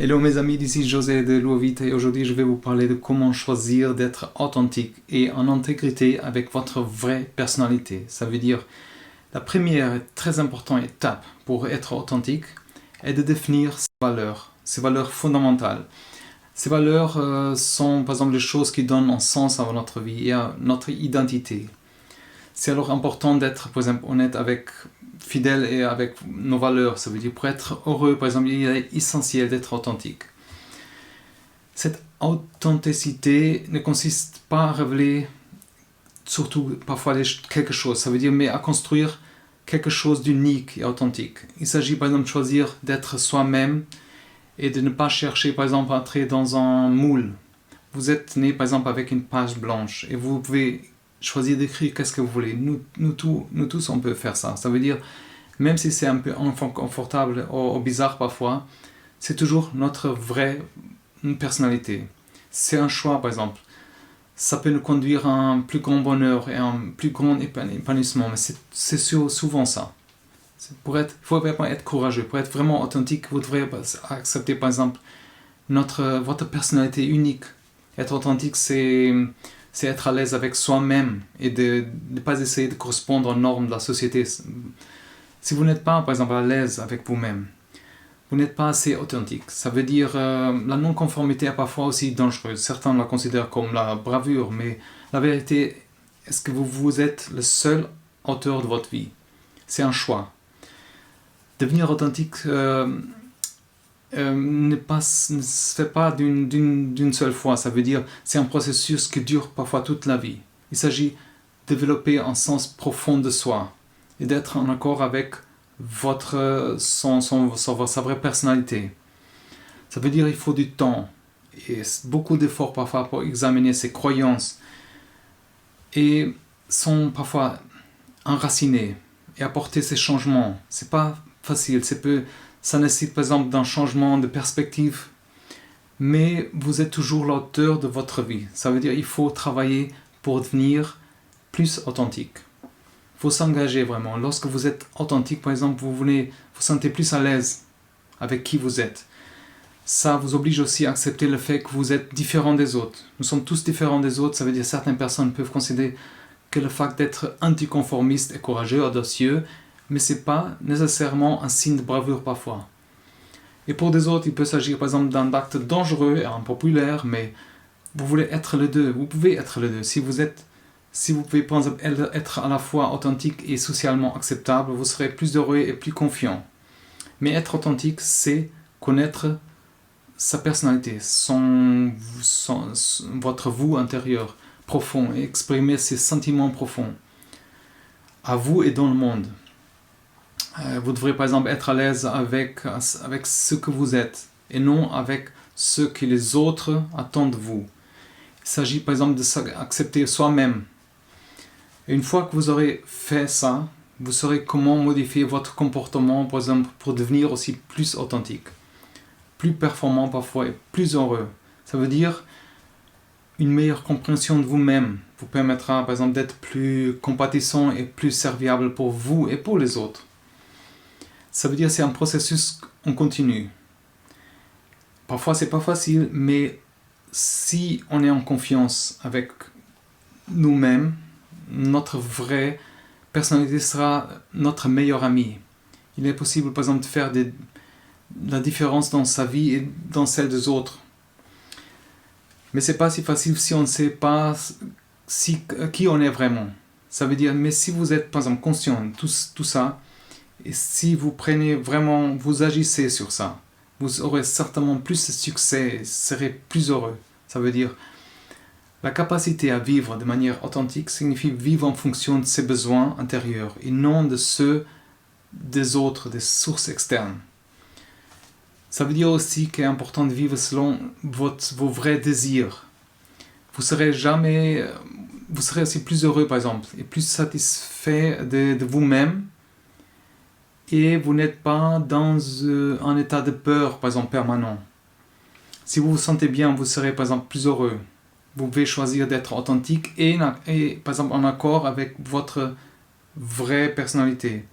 Hello mes amis, ici José de Louavite et aujourd'hui je vais vous parler de comment choisir d'être authentique et en intégrité avec votre vraie personnalité. Ça veut dire, la première et très importante étape pour être authentique est de définir ses valeurs fondamentales. Ces valeurs sont par exemple les choses qui donnent un sens à notre vie et à notre identité. C'est alors important d'être par exemple honnête fidèle et avec nos valeurs. Ça veut dire pour être heureux, par exemple, il est essentiel d'être authentique. Cette authenticité ne consiste pas à révéler surtout parfois quelque chose. Ça veut dire mais à construire quelque chose d'unique et authentique. Il s'agit par exemple de choisir d'être soi-même et de ne pas chercher par exemple à entrer dans un moule. Vous êtes né par exemple avec une page blanche et vous pouvez choisir d'écrire qu'est-ce que vous voulez. Nous tous on peut faire ça. Ça veut dire, même si c'est un peu inconfortable ou bizarre parfois, c'est toujours notre vraie personnalité. C'est un choix par exemple. Ça peut nous conduire à un plus grand bonheur et à un plus grand épanouissement, mais c'est souvent ça. Il faut vraiment être courageux. Pour être vraiment authentique, vous devrez accepter par exemple votre personnalité unique. Être authentique, c'est être à l'aise avec soi-même et de ne pas essayer de correspondre aux normes de la société. Si vous n'êtes pas, par exemple, à l'aise avec vous-même, vous n'êtes pas assez authentique. Ça veut dire la non-conformité est parfois aussi dangereuse. Certains la considèrent comme la bravure, mais la vérité, est-ce que vous êtes le seul auteur de votre vie? C'est un choix. Devenir authentique ne se fait pas d'une seule fois. Ça veut dire c'est un processus qui dure parfois toute la vie. Il s'agit de développer un sens profond de soi et d'être en accord avec sa vraie personnalité. Ça veut dire qu'il faut du temps et beaucoup d'efforts parfois pour examiner ses croyances et sont parfois enracinées et apporter ces changements. C'est pas facile, ça nécessite par exemple d'un changement de perspective, mais vous êtes toujours l'auteur de votre vie. Ça veut dire qu'il faut travailler pour devenir plus authentique. Il faut s'engager vraiment. Lorsque vous êtes authentique, par exemple, vous sentez plus à l'aise avec qui vous êtes. Ça vous oblige aussi à accepter le fait que vous êtes différent des autres. Nous sommes tous différents des autres. Ça veut dire que certaines personnes peuvent considérer que le fait d'être anticonformiste est courageux, audacieux, mais ce n'est pas nécessairement un signe de bravoure parfois. Et pour des autres, il peut s'agir par exemple d'un acte dangereux et impopulaire, mais vous voulez être les deux, vous pouvez être les deux. Si vous pouvez par exemple être à la fois authentique et socialement acceptable, vous serez plus heureux et plus confiant. Mais être authentique, c'est connaître sa personnalité, votre vous intérieur profond et exprimer ses sentiments profonds à vous et dans le monde. Vous devrez par exemple être à l'aise avec ce que vous êtes et non avec ce que les autres attendent de vous. Il s'agit par exemple d'accepter soi-même. Et une fois que vous aurez fait ça, vous saurez comment modifier votre comportement par exemple pour devenir aussi plus authentique, plus performant parfois et plus heureux. Ça veut dire une meilleure compréhension de vous-même vous permettra par exemple d'être plus compatissant et plus serviable pour vous et pour les autres. Ça veut dire que c'est un processus en continu. Parfois c'est pas facile, mais si on est en confiance avec nous-mêmes, notre vraie personnalité sera notre meilleur ami. Il est possible par exemple de faire la différence dans sa vie et dans celle des autres. Mais c'est pas si facile si on ne sait pas qui on est vraiment. Ça veut dire, mais si vous êtes par exemple conscient de tout ça, et si vous vous agissez sur ça, vous aurez certainement plus de succès et serez plus heureux. Ça veut dire, la capacité à vivre de manière authentique signifie vivre en fonction de ses besoins intérieurs et non de ceux des autres, des sources externes. Ça veut dire aussi qu'il est important de vivre selon vos vrais désirs. Vous serez aussi plus heureux par exemple et plus satisfait de vous-même. Et vous n'êtes pas dans un état de peur, par exemple, permanent. Si vous vous sentez bien, vous serez, par exemple, plus heureux. Vous pouvez choisir d'être authentique et par exemple, en accord avec votre vraie personnalité.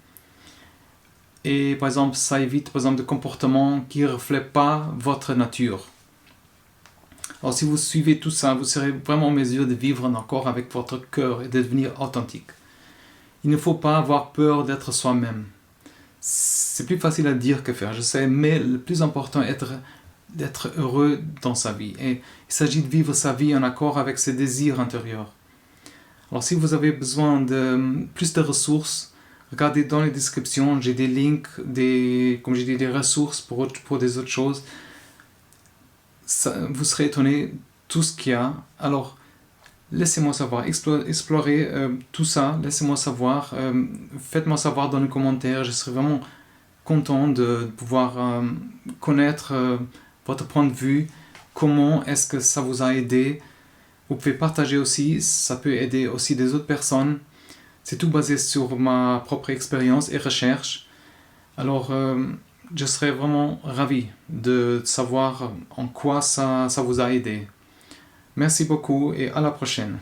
et par exemple ça évite par exemple des comportements qui ne reflètent pas votre nature. Alors si vous suivez tout ça, vous serez vraiment en mesure de vivre en accord avec votre cœur et de devenir authentique. Il ne faut pas avoir peur d'être soi-même. C'est plus facile à dire que faire, je sais, mais le plus important est d'être heureux dans sa vie. Et il s'agit de vivre sa vie en accord avec ses désirs intérieurs. Alors si vous avez besoin de plus de ressources, regardez dans les descriptions, j'ai des links, comme j'ai dit, des ressources pour des autres choses. Vous serez étonné tout ce qu'il y a. Alors laissez-moi savoir, explorez tout ça, laissez-moi savoir, faites-moi savoir dans les commentaires, je serai vraiment content de pouvoir connaître votre point de vue, comment est-ce que ça vous a aidé. Vous pouvez partager aussi, ça peut aider aussi des autres personnes. C'est tout basé sur ma propre expérience et recherche. Alors je serais vraiment ravi de savoir en quoi ça vous a aidé. Merci beaucoup et à la prochaine.